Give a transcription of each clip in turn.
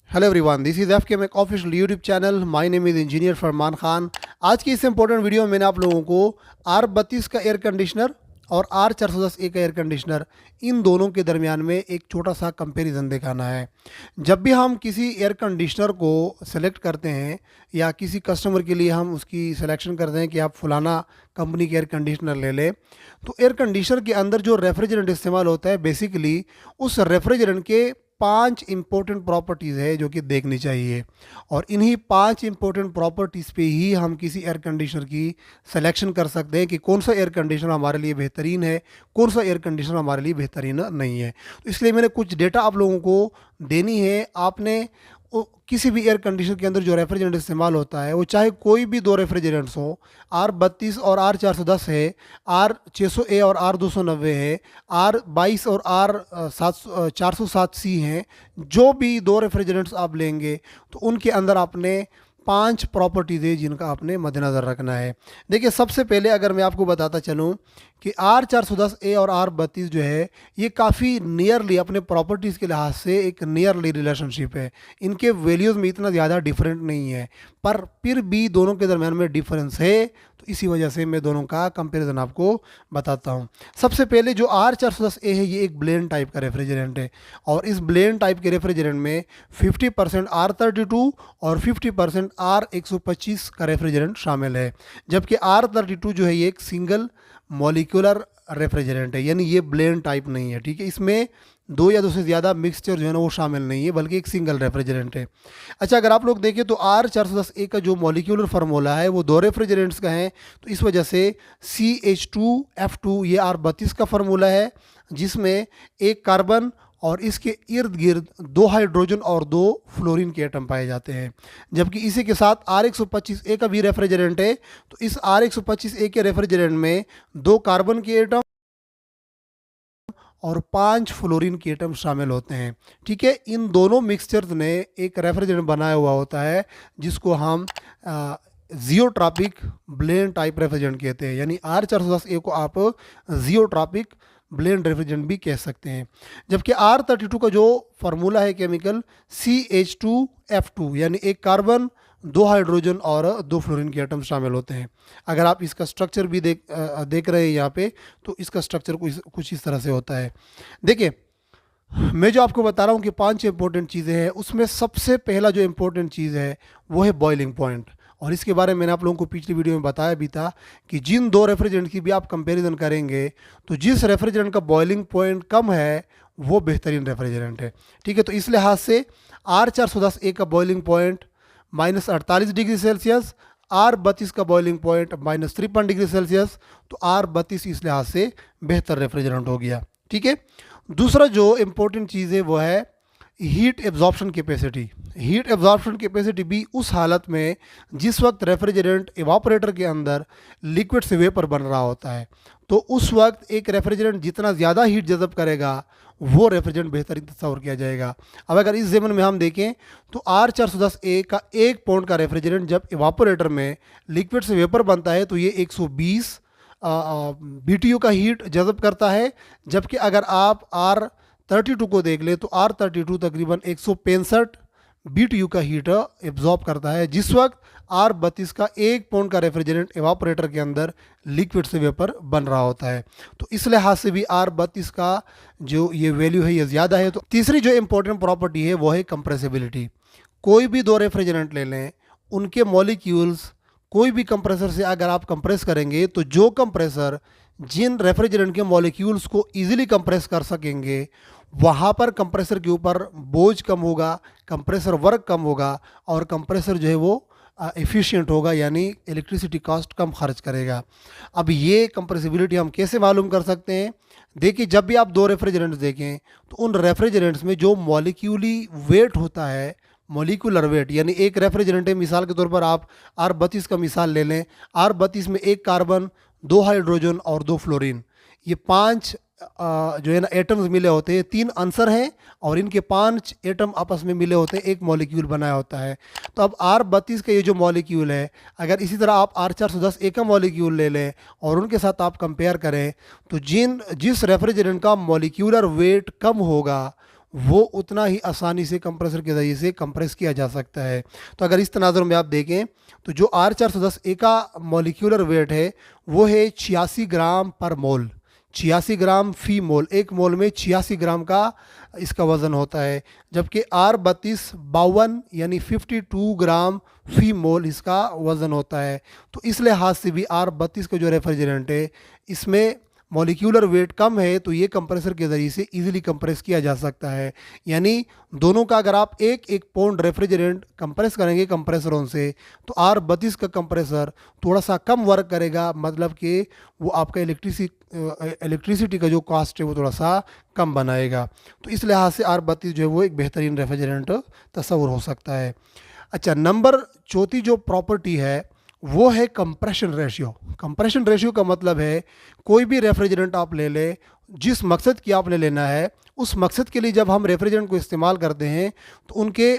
Hello everyone, this is F K mech official YouTube channel. My name is engineer Farman Khan. आज की इस important video में मैंने आप लोगों को R32 का एयर कंडीशनर और R410A का एयर कंडीशनर, इन दोनों के दरमियान में एक छोटा सा कंपैरिजन दिखाना है। जब भी हम किसी एयर कंडीशनर को सेलेक्ट करते हैं या किसी कस्टमर के लिए हम उसकी सिलेक्शन करते हैं कि आप फलाना कंपनी के एयर कंडीशनर ले लें, तो एयर कंडीशनर के अंदर जो रेफ्रिजरेंट इस्तेमाल होता है, बेसिकली उस रेफ्रिजरेंट के 5 इंपॉर्टेंट प्रॉपर्टीज़ है जो कि देखनी चाहिए। और इन्हीं 5 इंपॉर्टेंट प्रॉपर्टीज़ पे ही हम किसी एयर कंडीशनर की सिलेक्शन कर सकते हैं कि कौन सा एयर कंडीशनर हमारे लिए बेहतरीन है, कौन सा एयर कंडीशनर हमारे लिए बेहतरीन नहीं है। तो इसलिए मैंने कुछ डेटा आप लोगों को देनी है। आपने किसी भी एयर कंडीशनर के अंदर जो रेफ्रिजरेंट इस्तेमाल होता है, वो चाहे कोई भी दो रेफ्रिजरेंट्स हो, R32 और R410 है, R600A और R290 है, R22 और R407C हैं, जो भी दो रेफ्रिजरेंट्स आप लेंगे तो उनके अंदर आपने 5 प्रॉपर्टीज़ है जिनका आपने मद्देनज़र रखना है। देखिए, सबसे पहले अगर मैं आपको बताता चलूँ कि R410A और R32 जो है, ये काफ़ी नियरली अपने प्रॉपर्टीज़ के लिहाज से एक नियरली रिलेशनशिप है। इनके वैल्यूज़ में इतना ज़्यादा डिफरेंट नहीं है, पर फिर भी दोनों के दरम्यान में डिफरेंस है। तो इसी वजह से मैं दोनों का कंपैरिजन आपको बताता हूँ। सबसे पहले जो R410A है, ये एक ब्लेंड टाइप का रेफ्रिजरेंट है और इस ब्लेंड टाइप के रेफ्रिजरेंट में 50% R32 और 50% R125 का रेफ्रिजरेंट शामिल है। जबकि R32 जो है, ये एक सिंगल मॉलिक्यूलर रेफ्रिजरेंट है, यानी ये ब्लेंड टाइप नहीं है। ठीक है, इसमें दो या दो से ज़्यादा मिक्सचर जो है ना, वो शामिल नहीं है, बल्कि एक सिंगल रेफ्रिजरेंट है। अच्छा, अगर आप लोग देखें तो R410A का जो मॉलिक्यूलर फार्मूला है, वो दो रेफ्रिजरेंट्स का है, तो इस वजह से CH2F2 ये R32 का फार्मूला है, जिसमें एक कार्बन और इसके इर्द गिर्द दो हाइड्रोजन और दो फ्लोरीन के एटम पाए जाते हैं। जबकि इसी के साथ R125A का भी रेफ्रिजरेंट है, तो इस R125A के रेफ्रिजरेंट में दो कार्बन के एटम और 5 फ्लोरीन के एटम शामिल होते हैं। ठीक है, इन दोनों मिक्सचर्स ने एक रेफ्रिजरेंट बनाया हुआ होता है, जिसको हम जियोट्रॉपिक ब्लेंड टाइप रेफ्रिजरेंट कहते हैं। यानी R410A को आप जियोट्रॉपिक ब्लेंड रेफ्रिजरेंट भी कह सकते हैं। जबकि R32 का जो फार्मूला है केमिकल, CH2F2, यानी एक कार्बन, दो हाइड्रोजन और दो फ्लोरीन के एटम शामिल होते हैं। अगर आप इसका स्ट्रक्चर भी देख रहे हैं यहाँ पे, तो इसका स्ट्रक्चर कुछ इस तरह से होता है। देखिए, मैं जो आपको बता रहा हूँ कि 5 इंपॉर्टेंट चीज़ें हैं, उसमें सबसे पहला जो इंपॉर्टेंट चीज़ है वो है बॉइलिंग पॉइंट। और इसके बारे में मैंने आप लोगों को पिछली वीडियो में बताया भी था कि जिन दो रेफ्रिजरेंट की भी आप कंपैरिजन करेंगे, तो जिस रेफ्रिजरेंट का बॉइलिंग पॉइंट कम है वो बेहतरीन रेफ्रिजरेंट है। ठीक है, तो इस लिहाज से R410A का boiling point -48 degree Celsius, R32 का बॉइलिंग पॉइंट -53 डिग्री सेल्सियस, तो R32 इस लिहाज से बेहतर रेफ्रिजरेंट हो गया। ठीक है, दूसरा जो इम्पोर्टेंट चीज़ है वो है heat absorption capacity. Heat absorption capacity भी उस हालत में जिस वक्त रेफ्रिजरेंट इवापोरेटर के अंदर लिक्विड से वेपर बन रहा होता है, तो उस वक्त एक रेफ्रिजरेंट जितना ज़्यादा हीट जज़ब करेगा, वो रेफ्रिजरेंट बेहतरीन तस्वर किया जाएगा। अब अगर इस ज़मन में हम देखें तो R410A का 1 पाउंड का रेफ्रिजरेंट जब इवापोरेटर में लिक्विड से वेपर बनता है, तो ये 120 BTU का हीट जज़ब करता है। जबकि अगर आप R32 को देख ले तो R32 तकरीबन 165 BTU का हीट एब्जॉर्ब करता है, जिस वक्त R32 का 1 पाउंड का रेफ्रिजरेंट एवापोरेटर के अंदर लिक्विड से वेपर बन रहा होता है। तो इस लिहाज से भी R32 का जो ये वैल्यू है, ये ज़्यादा है। तो तीसरी जो इंपॉर्टेंट प्रॉपर्टी है वो है कंप्रेसिबिलिटी। कोई भी दो रेफ्रिजरेंट ले लें, उनके मॉलिक्यूल्स कोई भी कंप्रेसर से अगर आप कंप्रेस करेंगे, तो जो कंप्रेसर जिन रेफ्रिजरेंट के मॉलिक्यूल्स को ईजिली कंप्रेस कर सकेंगे, वहाँ पर कंप्रेसर के ऊपर बोझ कम होगा, कंप्रेसर वर्क कम होगा और कंप्रेसर जो है वो एफिशिएंट होगा, यानी इलेक्ट्रिसिटी कॉस्ट कम खर्च करेगा। अब ये कंप्रेसिबिलिटी हम कैसे मालूम कर सकते हैं? देखिए, जब भी आप दो रेफ्रिजरेंट्स देखें, तो उन रेफ्रिजरेंट्स में जो मॉलिक्यूली वेट होता है, मॉलिक्यूलर वेट, यानी एक रेफ्रिजरेंट है, मिसाल के तौर पर आप R32 का मिसाल ले लें। R32 में एक कार्बन, दो हाइड्रोजन और दो फ्लोरीन, ये 5 जो है ना एटम्स मिले होते हैं। 3 आंसर हैं और इनके 5 एटम आपस में मिले होते हैं, एक मॉलिक्यूल बनाया होता है। तो अब R32 का ये जो मॉलिक्यूल है, अगर इसी तरह आप R410A का मॉलिक्यूल ले लें और उनके साथ आप कंपेयर करें, तो जिस रेफ्रिजरेंट का मॉलिक्यूलर वेट कम होगा, वो उतना ही आसानी से कंप्रेसर के ज़रिए से कंप्रेस किया जा सकता है। तो अगर इस तनाज़ुर में आप देखें तो जो R410A का मॉलिक्यूलर वेट है वो है 86 ग्राम पर मोल, 86 ग्राम फी मोल, एक मोल में 86 ग्राम का इसका वज़न होता है। जबकि R32 52 यानी 52 ग्राम फी मोल इसका वज़न होता है। तो इस लिहाज से भी R32 का जो रेफ्रिजरेंट है इसमें मॉलिक्यूलर वेट कम है, तो ये कंप्रेसर के ज़रिए से इजीली कंप्रेस किया जा सकता है। यानी दोनों का अगर आप एक एक पाउंड रेफ्रिजरेंट कंप्रेस करेंगे कंप्रेसरों से, तो R32 का कंप्रेसर थोड़ा सा कम वर्क करेगा, मतलब कि वो आपका इलेक्ट्रिसिटी का जो कॉस्ट है वो थोड़ा सा कम बनाएगा। तो इस लिहाज से R32 जो है वो एक बेहतरीन रेफ्रिजरेंट तस्वुर हो सकता है। अच्छा, नंबर चौथी जो प्रॉपर्टी है वो है कंप्रेशन रेशियो। कंप्रेशन रेशियो का मतलब है कोई भी रेफ्रिजरेंट आप ले लें, जिस मकसद की आपने लेना है उस मकसद के लिए जब हम रेफ्रिजरेंट को इस्तेमाल करते हैं तो उनके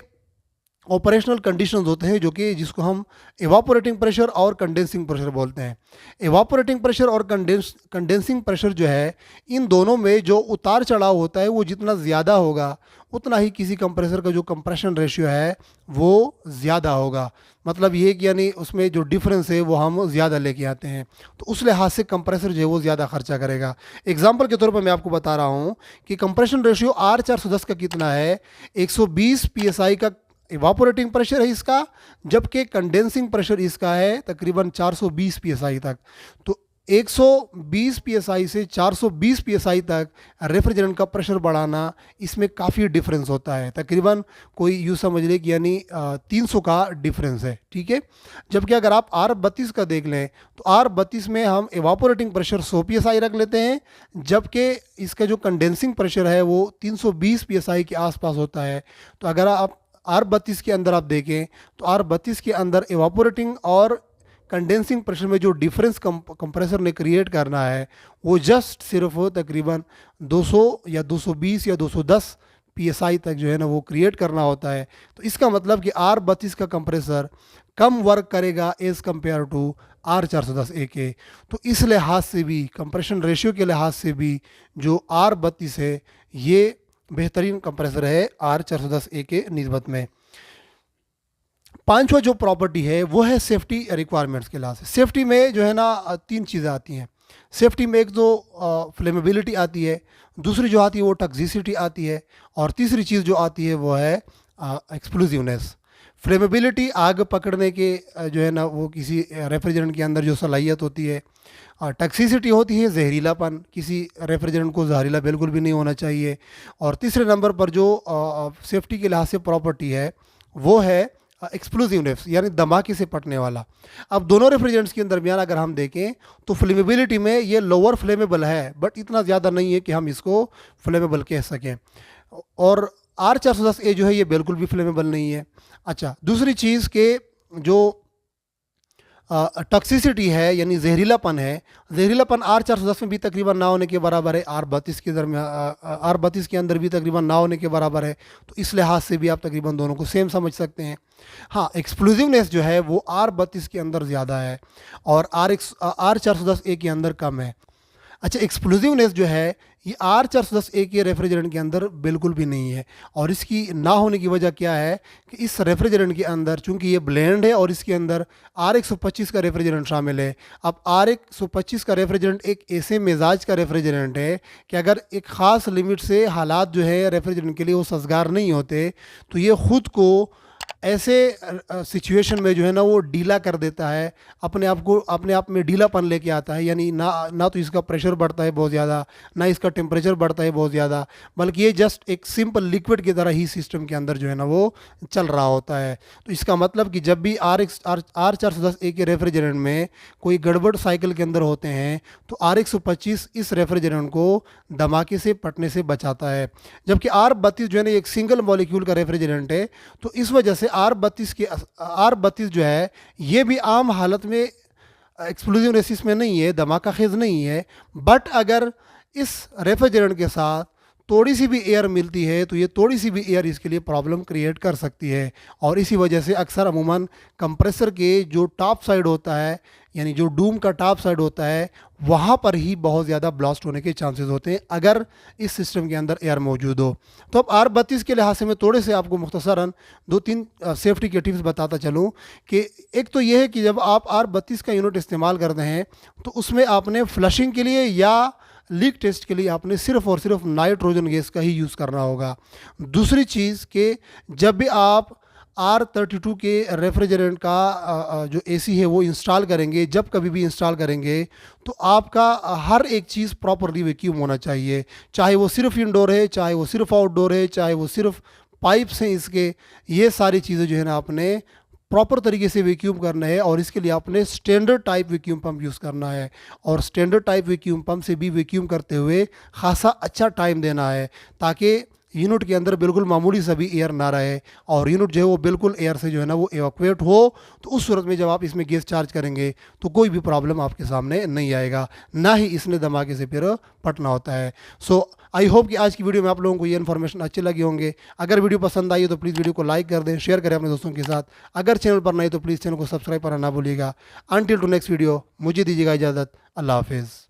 ऑपरेशनल कंडीशंस होते हैं जो कि जिसको हम एवापोरेटिंग प्रेशर और कंडेंसिंग प्रेशर बोलते हैं। एवापोरेटिंग प्रेशर और कंडेंसिंग प्रेशर जो है, इन दोनों में जो उतार चढ़ाव होता है वो जितना ज़्यादा होगा उतना ही किसी कंप्रेसर का जो कंप्रेशन रेशियो है वो ज़्यादा होगा। मतलब ये कि यानी उसमें जो डिफरेंस है वो हम ज़्यादा लेके आते हैं, तो उस लिहाज से कंप्रेसर जो है वो ज़्यादा खर्चा करेगा। एग्जांपल के तौर पर मैं आपको बता रहा हूँ कि कंप्रेशन रेशियो R410 का कितना है, 120 PSI का इवापोरेटिंग प्रेशर है इसका, जबकि कंडेंसिंग प्रेशर इसका है तकरीबन 420 PSI तक। तो 120 PSI से 420 PSI तक रेफ्रिजरेंट का प्रेशर बढ़ाना, इसमें काफ़ी डिफरेंस होता है, तकरीबन कोई यूँ समझ ले कि यानी 300 का डिफरेंस है, ठीक है। जबकि अगर आप R32 का देख लें तो R32 में हम एवापोरेटिंग प्रेशर 100 PSI रख लेते हैं, जबकि इसका जो कंडेंसिंग प्रेशर है वो 320 PSI के आसपास होता है। तो अगर आप R32 के अंदर आप देखें तो R32 के अंदर एवापोरेटिंग और कंडेंसिंग प्रेशर में जो डिफरेंस कंप्रेसर ने क्रिएट करना है वो जस्ट सिर्फ तकरीबन 200 या 220 या 210 PSI तक जो है ना वो क्रिएट करना होता है। तो इसका मतलब कि R32 का कंप्रेसर कम वर्क करेगा एज़ कम्पेयर टू R410A के। तो इस लिहाज से भी, कंप्रेशन रेशियो के लिहाज से भी जो R32 है ये बेहतरीन कंप्रेसर है R410A के निस्बत में। पांचवा जो प्रॉपर्टी है वो है सेफ्टी रिक्वायरमेंट्स के लिहाज से। सेफ्टी में जो है ना 3 चीज़ें आती हैं। सेफ्टी में एक तो फ्लेमेबिलिटी आती है, दूसरी जो आती है वो टॉक्सिसिटी आती है, और तीसरी चीज़ जो आती है वो है एक्सप्लोजिवनेस। फ्लेमेबिलिटी आग पकड़ने के जो है ना वो किसी रेफ्रिजरेंट के अंदर जो सलाहियत होती है। टॉक्सिसिटी होती है जहरीलापन, किसी रेफ्रिजरेंट को जहरीला बिल्कुल भी नहीं होना चाहिए। और तीसरे नंबर पर जो सेफ्टी के लिहाज से प्रॉपर्टी है वो है एक्सप्लोजिवनेस, यानी धमाके से पटने वाला। अब दोनों रेफ्रिजरेंट्स के दरमियान अगर हम देखें तो फ्लेमेबिलिटी में ये लोअर फ्लेमेबल है, बट इतना ज़्यादा नहीं है कि हम इसको फ्लेमेबल कह सकें। और R410A जो है ये बिल्कुल भी फ्लेमेबल नहीं है। अच्छा, दूसरी चीज़ के जो टॉक्सिसिटी है यानी जहरीलापन है, जहरीलापन R410 में भी तकरीबन ना होने के बराबर है, R32 के दरमियान R32 के अंदर भी तकरीबन ना होने के बराबर है। तो इस लिहाज से भी आप तकरीबन दोनों को सेम समझ सकते हैं। हाँ, एक्सप्लोजिवनेस जो है वो R32 के अंदर ज़्यादा है और R410A के अंदर कम है। अच्छा, एक्सप्लोजिवनेस जो है ये R410A के रेफ्रिजरेंट के अंदर बिल्कुल भी नहीं है, और इसकी ना होने की वजह क्या है कि इस रेफ्रिजरेंट के अंदर चूंकि ये ब्लेंड है और इसके अंदर R125 का रेफ्रिजरेंट शामिल है। अब R125 का रेफ्रिजरेंट एक ऐसे मिजाज का रेफ्रिजरेंट है कि अगर एक ख़ास लिमिट से हालात जो है रेफ्रिजरेंट के लिए वो साज़गार नहीं होते तो ये ख़ुद को ऐसे सिचुएशन में जो है ना वो ढीला कर देता है, अपने आप में ढीलापन लेके आता है। यानी ना तो इसका प्रेशर बढ़ता है बहुत ज़्यादा, ना इसका टेम्परेचर बढ़ता है बहुत ज़्यादा, बल्कि ये जस्ट एक सिंपल लिक्विड की तरह ही सिस्टम के अंदर जो है ना वो चल रहा होता है। तो इसका मतलब कि जब भी R410A के रेफ्रिजरेंट में कोई गड़बड़ साइकिल के अंदर होते हैं तो R125 इस रेफ्रिजरेंट को धमाके से पटने से बचाता है। जबकि R32 जो है ना एक सिंगल मॉलिक्यूल का रेफ्रिजरेंट है, तो इस वजह से R32 जो है ये भी आम हालत में एक्सप्लोजिवनेस में नहीं है, धमाका खेज नहीं है, बट अगर इस रेफ्रिजरेंट के साथ थोड़ी सी भी एयर मिलती है तो ये थोड़ी सी भी एयर इसके लिए प्रॉब्लम क्रिएट कर सकती है। और इसी वजह से अक्सर अमूमन कंप्रेसर के जो टॉप साइड होता है, यानी जो डूम का टॉप साइड होता है, वहाँ पर ही बहुत ज़्यादा ब्लास्ट होने के चांसेस होते हैं अगर इस सिस्टम के अंदर एयर मौजूद हो। तो अब R32 के लिहाज से मैं थोड़े से आपको मुख्तसरन 2-3 सेफ्टी के टिप्स बताता चलूँ कि एक तो ये है कि जब आप R32 का यूनिट इस्तेमाल करते हैं तो उसमें आपने फ्लशिंग के लिए या लीक टेस्ट के लिए आपने सिर्फ और सिर्फ नाइट्रोजन गैस का ही यूज़ करना होगा। दूसरी चीज़ कि जब भी आप R32 के रेफ्रिजरेंट का जो एसी है वो इंस्टॉल करेंगे, जब कभी भी इंस्टॉल करेंगे तो आपका हर एक चीज़ प्रॉपरली वैक्यूम होना चाहिए, चाहे वो सिर्फ इंडोर है, चाहे वो सिर्फ आउटडोर है, चाहे वो सिर्फ पाइप्स हैं इसके, ये सारी चीज़ें जो है ना आपने प्रॉपर तरीके से वैक्यूम करना है। और इसके लिए आपने standard type vacuum pump use करना है, और स्टैंडर्ड टाइप वैक्यूम पंप से भी वैक्यूम करते हुए खासा अच्छा टाइम देना है ताकि यूनिट के अंदर बिल्कुल मामूली सा भी एयर ना रहे और यूनिट जो है वो बिल्कुल एयर से जो है ना वो एवाक्वेट हो। तो उस सूरत में जब आप इसमें गैस चार्ज करेंगे तो कोई भी प्रॉब्लम आपके सामने नहीं आएगा, ना ही इसने धमाके से फिर फटना होता है। सो आई होप कि आज की वीडियो में आप लोगों को ये इन्फॉर्मेशन अच्छी लगी होंगे। अगर वीडियो पसंद आई तो प्लीज़ वीडियो को लाइक कर दें, शेयर करें अपने दोस्तों के साथ। अगर चैनल पर नहीं तो प्लीज़ चैनल को सब्सक्राइब करना ना भूलिएगा। अनटिल टू नेक्स्ट वीडियो, मुझे दीजिएगा इजाज़त। अल्लाह हाफिज़।